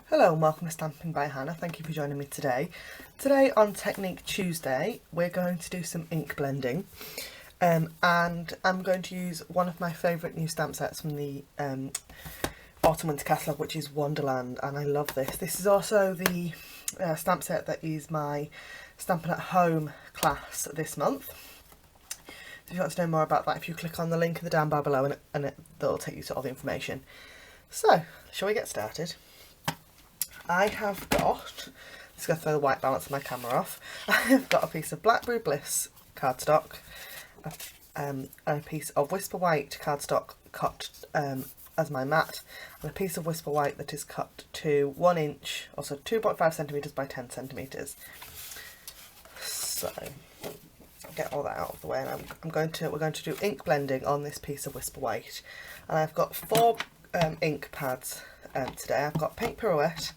Hello and welcome to Stamping by Hannah. Thank you for joining me today. Today on Technique Tuesday we're going to do some ink blending and I'm going to use one of my favourite new stamp sets from the Autumn Winter catalogue, which is Wonderland, and I love this. This is also the stamp set that is my Stampin' at Home class this month. If you want to know more about that, if you click on the link in the down bar below and that'll take you to all the information. So, shall we get started? I have got, let's go throw the white balance of my camera off. I have got a piece of Blackberry Bliss cardstock, a piece of Whisper White cardstock cut as my mat, and a piece of Whisper White that is cut to 1 inch, also 2.5 centimetres by 10 centimetres. So, I'll get all that out of the way, and we're going to do ink blending on this piece of Whisper White. And I've got 4 ink pads today. I've got Pink Pirouette,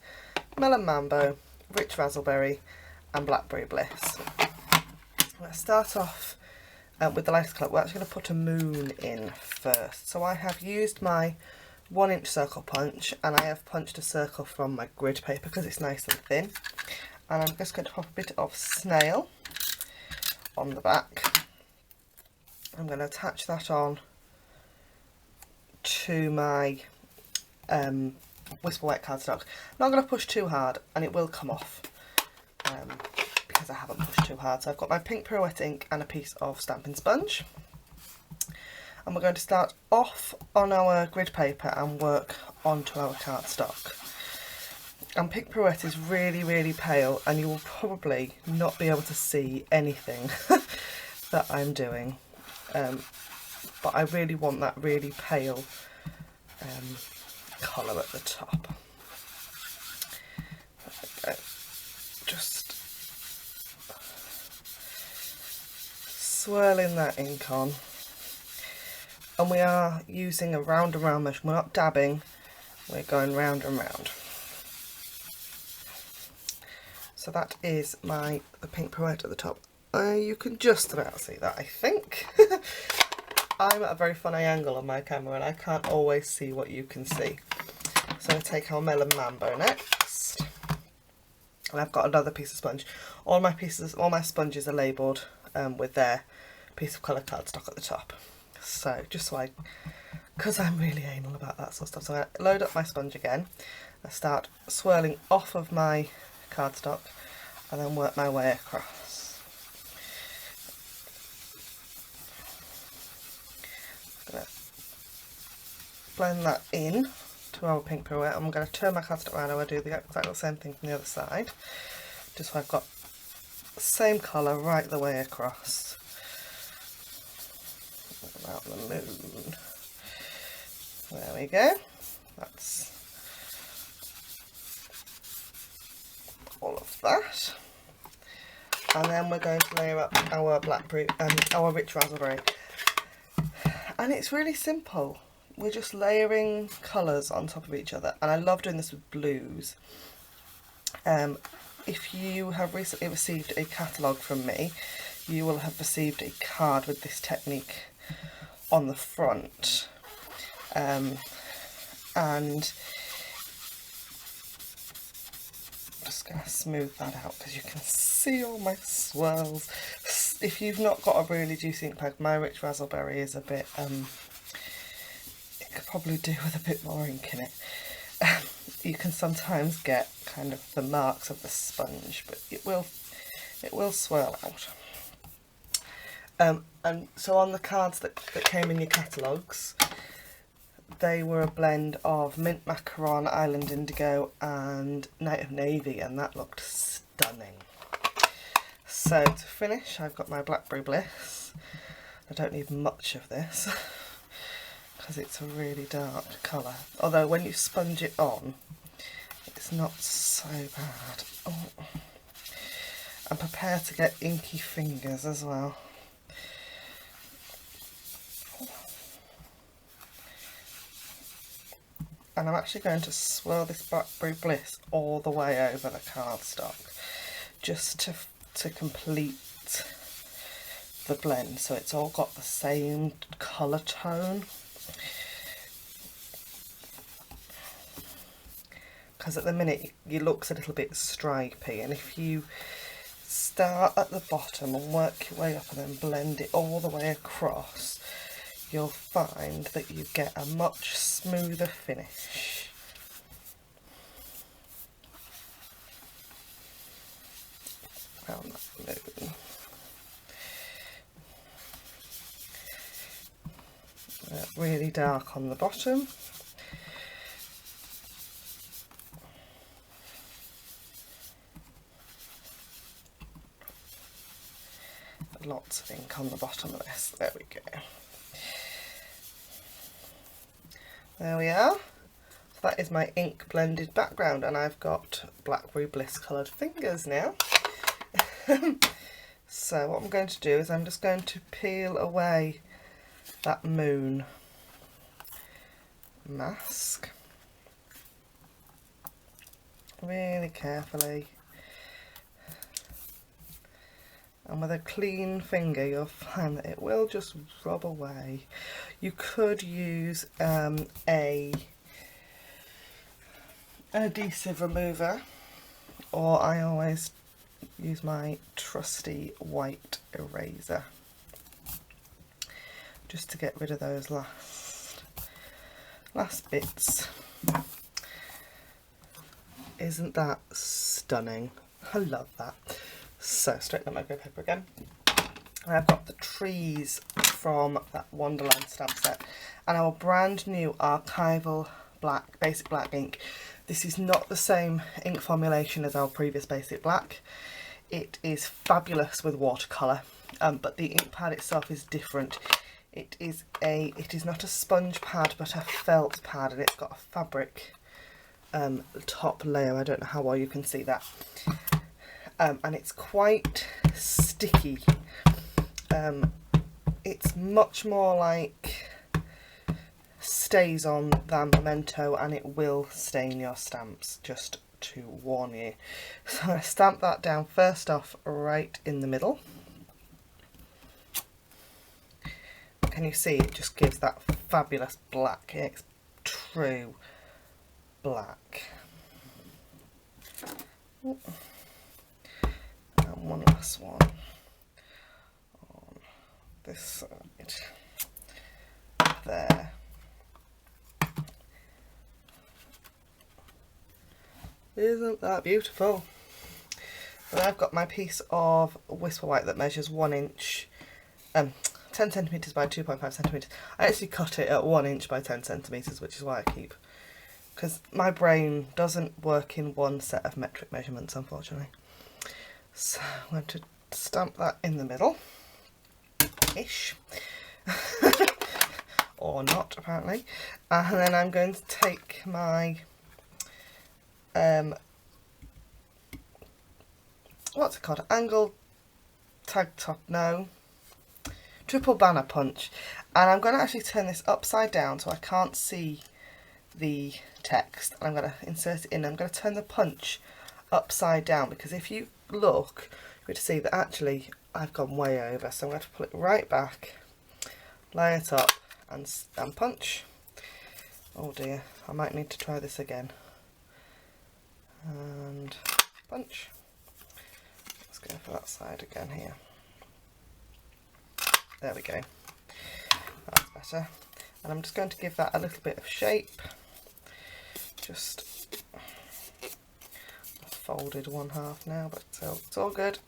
Melon Mambo, Rich Razzleberry and Blackberry Bliss. Let's start off with the lightest colour. We're actually going to put a moon in first. So I have used my 1 inch circle punch and I have punched a circle from my grid paper because it's nice and thin. And I'm just going to pop a bit of snail on the back. I'm going to attach that on to my Whisper White cardstock. I'm not going to push too hard and it will come off because I haven't pushed too hard. So I've got my Pink Pirouette ink and a piece of stamping sponge, and we're going to start off on our grid paper and work onto our cardstock. And Pink Pirouette is really pale and you will probably not be able to see anything that I'm doing, but I really want that really pale colour at the top. There we go. Just swirling that ink on, and we are using a round and round motion. We're not dabbing, we're going round and round. So that is the Pink Pirouette at the top. You can just about see that, I think. I'm at a very funny angle on my camera and I can't always see what you can see. So I take our Melon Mambo next. And I've got another piece of sponge. All my sponges are labelled with their piece of coloured cardstock at the top. So because I'm really anal about that sort of stuff, so I load up my sponge again. I start swirling off of my cardstock and then work my way across. Blend that in to our Pink Pirouette. I'm going to turn my cardstock around and I'll do the exact same thing from the other side, just so I've got the same colour right the way across. About the moon. There we go. That's all of that. And then we're going to layer up our Blackberry and our Rich Razzleberry. And it's really simple. We're just layering colours on top of each other, and I love doing this with blues. If you have recently received a catalogue from me, you will have received a card with this technique on the front. And I'm just going to smooth that out because you can see all my swirls. If you've not got a really juicy ink pad, my Rich Razzleberry is a bit could probably do with a bit more ink in it. You can sometimes get kind of the marks of the sponge, but it will swirl out. And so on the cards that came in your catalogues, they were a blend of Mint Macaron, Island Indigo and Night of Navy, and that looked stunning. So to finish, I've got my Blackberry Bliss. I don't need much of this because it's a really dark colour, although when you sponge it on it's not so bad. Oh. I'm prepared to get inky fingers as well. And I'm actually going to swirl this Blackberry Bliss all the way over the cardstock just to complete the blend, so it's all got the same colour tone. because at the minute it looks a little bit stripy, and if you start at the bottom and work your way up and then blend it all the way across, you'll find that you get a much smoother finish. Around that moon. Really dark on the bottom. Lots of ink on the bottom of this. There we go. There we are. So that is my ink blended background, and I've got Blackberry Bliss coloured fingers now. So what I'm going to do is I'm just going to peel away that moon mask really carefully, and with a clean finger you'll find that it will just rub away. You could use an adhesive remover, or I always use my trusty white eraser just to get rid of those last bits. Isn't that stunning? I love that. So straighten up my grey paper again. And I've got the trees from that Wonderland stamp set, and our brand new archival black, basic black ink. This is not the same ink formulation as our previous basic black. It is fabulous with watercolour, but the ink pad itself is different. It is not a sponge pad but a felt pad, and it's got a fabric top layer. I don't know how well you can see that. And it's quite sticky. It's much more like stays on than Memento, and it will stain your stamps, just to warn you. So I stamp that down first off right in the middle. Can you see it just gives that fabulous black? It's true black. And one last one on this side. There. Isn't that beautiful? And I've got my piece of Whisper White that measures 1 inch, 10 centimetres by 2.5 centimetres. I actually cut it at 1 inch by 10 centimetres, which is why I keep, because my brain doesn't work in one set of metric measurements, unfortunately. So I'm going to stamp that in the middle, ish, or not apparently, and then I'm going to take my what's it called? Angle tag top, no, triple banner punch, and I'm going to actually turn this upside down so I can't see the text. I'm going to insert it in. I'm going to turn the punch upside down, because if you look, you're going to see that actually I've gone way over, so I'm going to pull it right back, lay it up and punch. Oh dear, I might need to try this again. And punch. Let's go for that side again here. There we go. That's better. And I'm just going to give that a little bit of shape. Just folded one half now, but it's all good.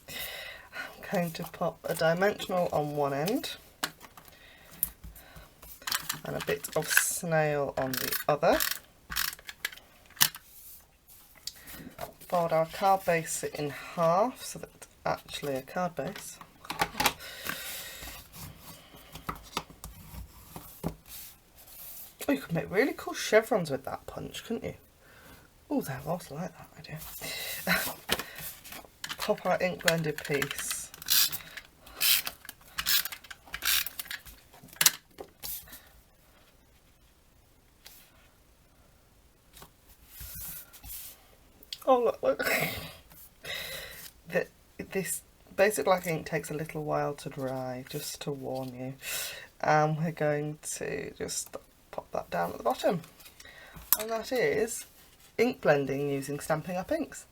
I'm going to pop a dimensional on one end and a bit of snail on the other. Fold our card base in half so that it's actually a card base. Oh, you could make really cool chevrons with that punch, couldn't you? Oh, I also like that idea. Pop our ink blended piece. Oh, look. This basic black ink takes a little while to dry, just to warn you. And we're going to just pop that down at the bottom. And that is ink blending using Stampin' Up! Inks.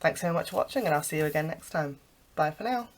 Thanks so much for watching, and I'll see you again next time. Bye for now.